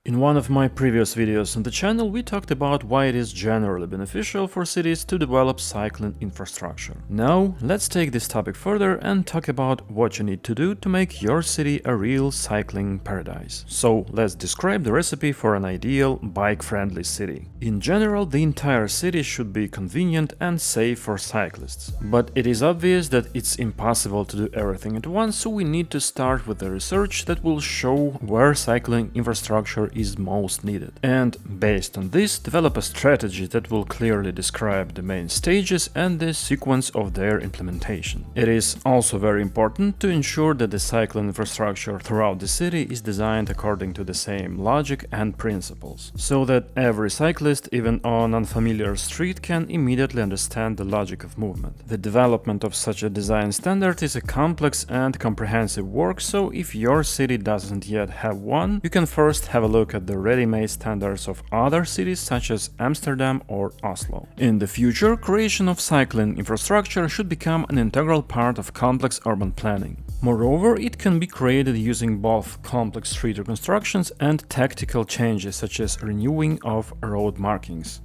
In one of my previous videos on the channel, we talked about why it is generally beneficial for cities to develop cycling infrastructure. Now, let's take this topic further and talk about what you need to do to make your city a real cycling paradise. So, let's describe the recipe for an ideal bike-friendly city. In general, the entire city should be convenient and safe for cyclists. But it is obvious that it's impossible to do everything at once, so we need to start with the research that will show where cycling infrastructure is most needed. And based on this, develop a strategy that will clearly describe the main stages and the sequence of their implementation. It is also very important to ensure that the cycling infrastructure throughout the city is designed according to the same logic and principles, so that every cyclist, even on an unfamiliar street, can immediately understand the logic of movement. The development of such a design standard is a complex and comprehensive work, so if your city doesn't yet have one, you can first have a look at the ready-made standards of other cities such as Amsterdam or Oslo. In the future, creation of cycling infrastructure should become an integral part of complex urban planning. Moreover, it can be created using both complex street reconstructions and tactical changes such as renewing of road markings.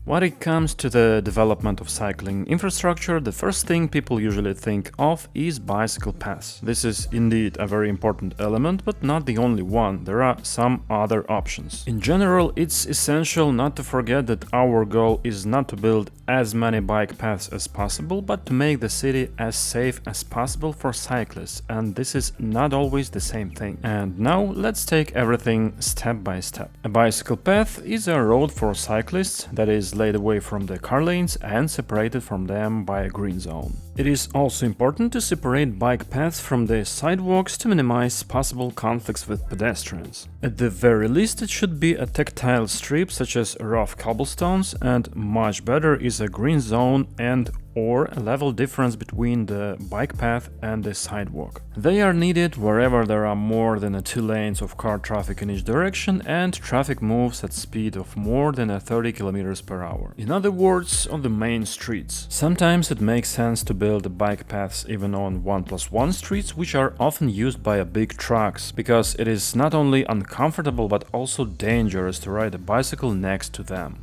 When it comes to the development of cycling infrastructure, the first thing people usually think of is bicycle paths. This is indeed a very important element, but not the only one. There are some other options. In general, it's essential not to forget that our goal is not to build as many bike paths as possible, but to make the city as safe as possible for cyclists, and this is not always the same thing. And now let's take everything step by step. A bicycle path is a road for cyclists that is laid away from the car lanes and separated from them by a green zone. It is also important to separate bike paths from the sidewalks to minimize possible conflicts with pedestrians. At the very least, it should be a tactile strip such as rough cobblestones, and much better is a green zone and or a level difference between the bike path and the sidewalk. They are needed wherever there are more than 2 lanes of car traffic in each direction and traffic moves at speed of more than 30 km per hour. In other words, on the main streets. Sometimes it makes sense to build bike paths even on 1+1 streets, which are often used by big trucks, because it is not only uncomfortable but also dangerous to ride a bicycle next to them.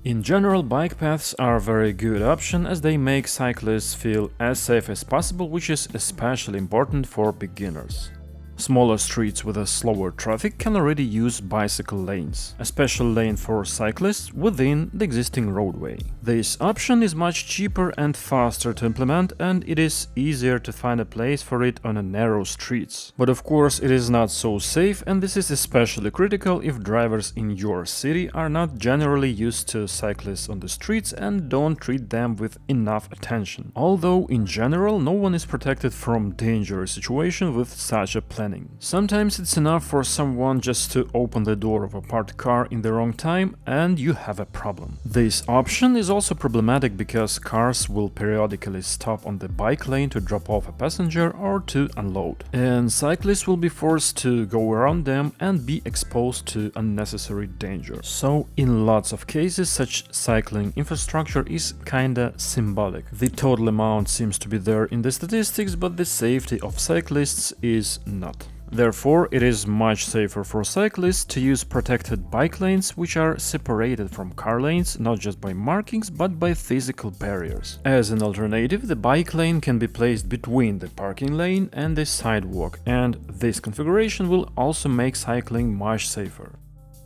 In general, bike paths are a very good option as they make cyclists feel as safe as possible, which is especially important for beginners. Smaller streets with a slower traffic can already use bicycle lanes, a special lane for cyclists within the existing roadway. This option is much cheaper and faster to implement, and it is easier to find a place for it on narrow streets. But of course, it is not so safe, and this is especially critical if drivers in your city are not generally used to cyclists on the streets and don't treat them with enough attention. Although in general, no one is protected from dangerous situations with such a plan. Sometimes it's enough for someone just to open the door of a parked car in the wrong time and you have a problem. This option is also problematic because cars will periodically stop on the bike lane to drop off a passenger or to unload, and cyclists will be forced to go around them and be exposed to unnecessary danger. So in lots of cases, such cycling infrastructure is kinda symbolic. The total amount seems to be there in the statistics, but the safety of cyclists is not. Therefore, it is much safer for cyclists to use protected bike lanes, which are separated from car lanes not just by markings but by physical barriers. As an alternative, the bike lane can be placed between the parking lane and the sidewalk, and this configuration will also make cycling much safer.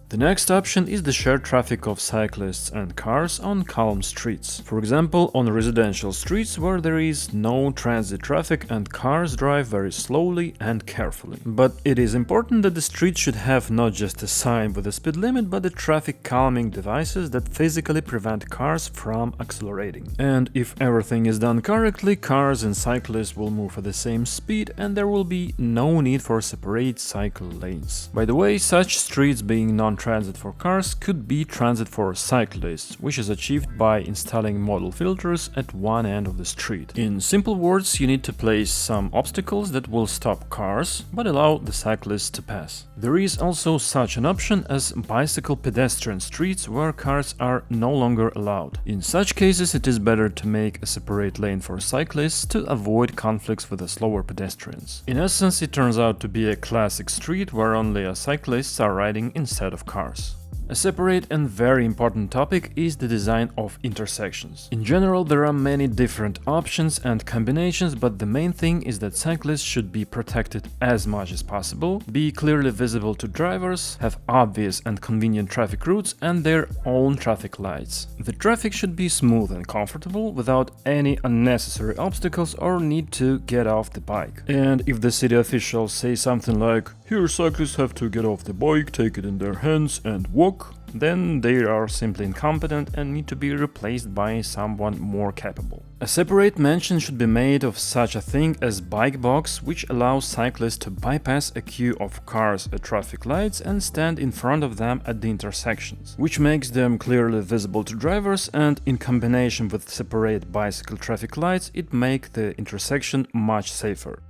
The next option is the shared traffic of cyclists and cars on calm streets. For example, on residential streets where there is no transit traffic and cars drive very slowly and carefully. But it is important that the street should have not just a sign with a speed limit, but the traffic calming devices that physically prevent cars from accelerating. And if everything is done correctly, cars and cyclists will move at the same speed and there will be no need for separate cycle lanes. By the way, such streets being non transit for cars could be transit for cyclists, which is achieved by installing model filters at one end of the street. In simple words, you need to place some obstacles that will stop cars, but allow the cyclists to pass. There is also such an option as bicycle pedestrian streets where cars are no longer allowed. In such cases, it is better to make a separate lane for cyclists to avoid conflicts with the slower pedestrians. In essence, it turns out to be a classic street where only cyclists are riding instead of cars. A separate and very important topic is the design of intersections. In general, there are many different options and combinations, but the main thing is that cyclists should be protected as much as possible, be clearly visible to drivers, have obvious and convenient traffic routes and their own traffic lights. The traffic should be smooth and comfortable without any unnecessary obstacles or need to get off the bike. And if the city officials say something like, "Here cyclists have to get off the bike, take it in their hands and walk," then they are simply incompetent and need to be replaced by someone more capable. A separate mention should be made of such a thing as bike box, which allows cyclists to bypass a queue of cars at traffic lights and stand in front of them at the intersections, which makes them clearly visible to drivers, and in combination with separate bicycle traffic lights, it makes the intersection much safer.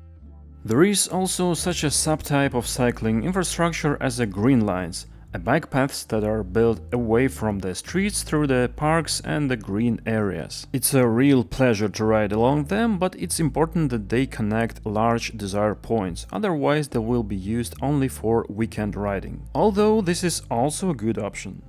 There is also such a subtype of cycling infrastructure as the green lines, bike paths that are built away from the streets through the parks and the green areas. It's a real pleasure to ride along them, but it's important that they connect large desired points, otherwise they will be used only for weekend riding. Although this is also a good option.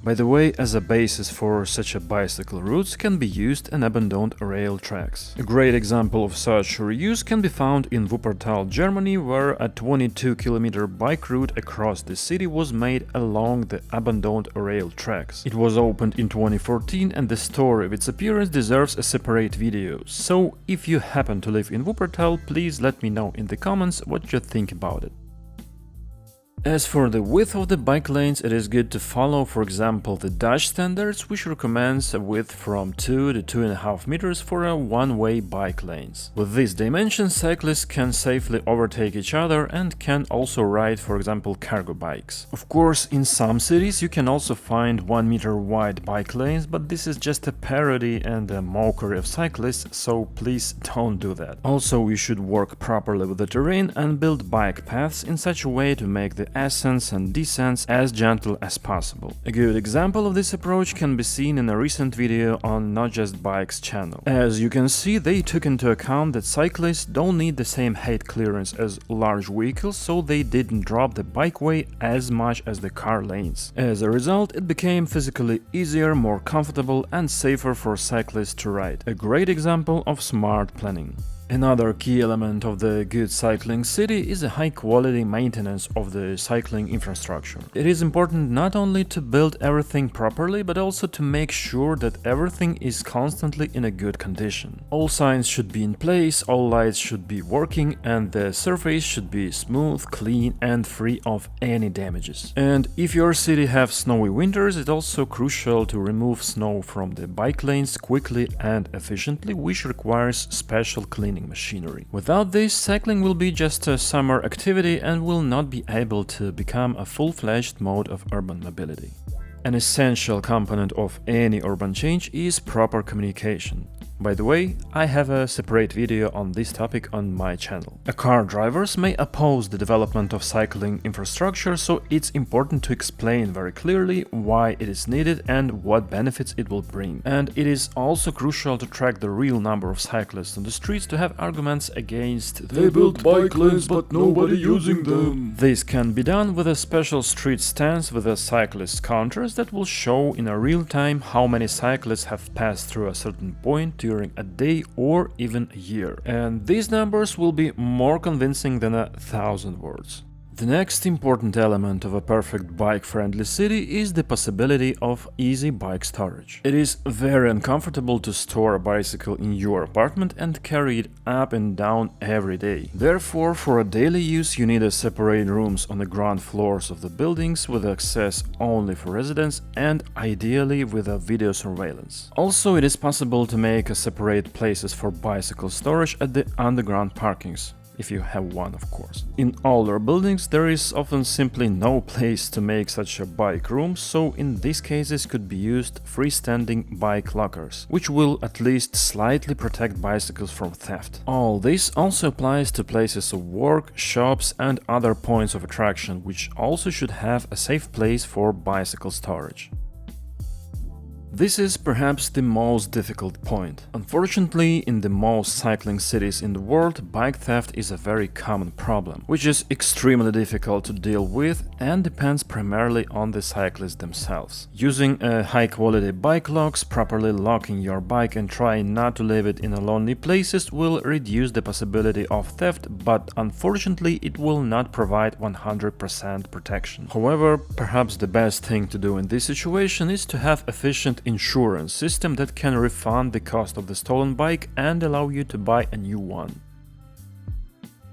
By the way, as a basis for such a bicycle routes can be used an abandoned rail tracks. A great example of such reuse can be found in Wuppertal, Germany, where a 22-kilometer bike route across the city was made along the abandoned rail tracks. It was opened in 2014 and the story of its appearance deserves a separate video, so if you happen to live in Wuppertal, please let me know in the comments what you think about it. As for the width of the bike lanes, it is good to follow, for example, the Dutch standards, which recommends a width from 2 to 2.5 meters for a one-way bike lanes. With these dimensions, cyclists can safely overtake each other and can also ride, for example, cargo bikes. Of course, in some cities you can also find 1 meter wide bike lanes, but this is just a parody and a mockery of cyclists, so please don't do that. Also, you should work properly with the terrain and build bike paths in such a way to make the ascents and descents as gentle as possible. A good example of this approach can be seen in a recent video on Not Just Bikes channel. As you can see, they took into account that cyclists don't need the same height clearance as large vehicles, so they didn't drop the bikeway as much as the car lanes. As a result, it became physically easier, more comfortable and safer for cyclists to ride. A great example of smart planning. Another key element of the good cycling city is a high-quality maintenance of the cycling infrastructure. It is important not only to build everything properly, but also to make sure that everything is constantly in a good condition. All signs should be in place, all lights should be working, and the surface should be smooth, clean and free of any damages. And if your city have snowy winters, it's also crucial to remove snow from the bike lanes quickly and efficiently, which requires special cleaning machinery. Without this, cycling will be just a summer activity and will not be able to become a full-fledged mode of urban mobility. An essential component of any urban change is proper communication. By the way, I have a separate video on this topic on my channel. Car drivers may oppose the development of cycling infrastructure, so it's important to explain very clearly why it is needed and what benefits it will bring. And it is also crucial to track the real number of cyclists on the streets to have arguments against "they built bike lanes but nobody using them." This can be done with a special street stance with a cyclist counters that will show in a real time how many cyclists have passed through a certain point during a day or even a year. And these numbers will be more convincing than 1,000 words. The next important element of a perfect bike-friendly city is the possibility of easy bike storage. It is very uncomfortable to store a bicycle in your apartment and carry it up and down every day. Therefore, for a daily use, you need separate rooms on the ground floors of the buildings with access only for residents and ideally with a video surveillance. Also, it is possible to make separate places for bicycle storage at the underground parkings. if you have one, of course. In older buildings there is often simply no place to make such a bike room, so in these cases could be used freestanding bike lockers, which will at least slightly protect bicycles from theft. All this also applies to places of work, shops and other points of attraction, which also should have a safe place for bicycle storage. This is perhaps the most difficult point. Unfortunately, in the most cycling cities in the world, bike theft is a very common problem, which is extremely difficult to deal with and depends primarily on the cyclists themselves. Using high-quality bike locks, properly locking your bike and trying not to leave it in lonely places will reduce the possibility of theft, but unfortunately it will not provide 100% protection. However, perhaps the best thing to do in this situation is to have efficient insurance system that can refund the cost of the stolen bike and allow you to buy a new one.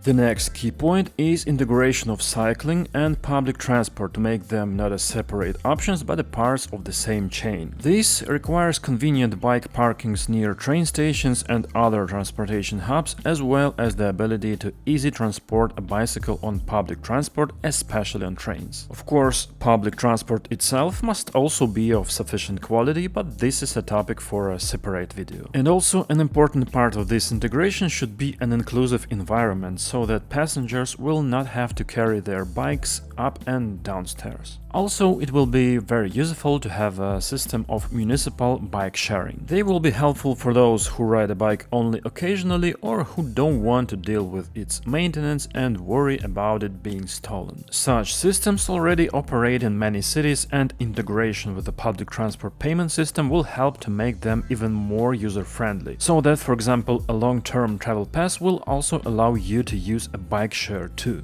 The next key point is integration of cycling and public transport to make them not as separate options but a parts of the same chain. This requires convenient bike parkings near train stations and other transportation hubs, as well as the ability to easily transport a bicycle on public transport, especially on trains. Of course, public transport itself must also be of sufficient quality, but this is a topic for a separate video. And also an important part of this integration should be an inclusive environment, so that passengers will not have to carry their bikes up and downstairs. Also, it will be very useful to have a system of municipal bike sharing. They will be helpful for those who ride a bike only occasionally or who don't want to deal with its maintenance and worry about it being stolen. Such systems already operate in many cities, and integration with the public transport payment system will help to make them even more user-friendly, so that, for example, a long-term travel pass will also allow you to use a bike share too.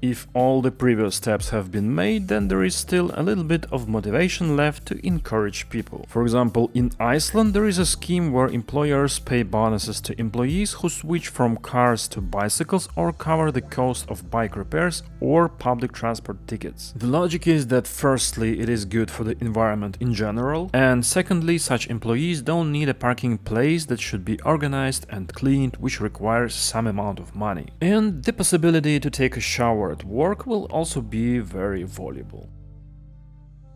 If all the previous steps have been made, then there is still a little bit of motivation left to encourage people. For example, in Iceland there is a scheme where employers pay bonuses to employees who switch from cars to bicycles or cover the cost of bike repairs or public transport tickets. The logic is that firstly, it is good for the environment in general, and secondly, such employees don't need a parking place that should be organized and cleaned, which requires some amount of money. And the possibility to take a shower at work will also be very valuable.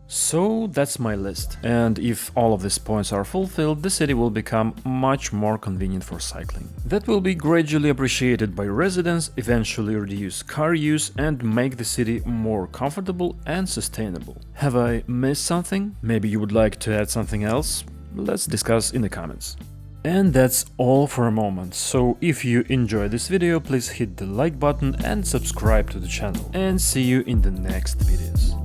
So that's my list, and if all of these points are fulfilled, the city will become much more convenient for cycling. That will be gradually appreciated by residents, eventually reduce car use and make the city more comfortable and sustainable. Have I missed something? Maybe you would like to add something else? Let's discuss in the comments. And that's all for a moment, so if you enjoyed this video, please hit the like button and subscribe to the channel, and see you in the next videos.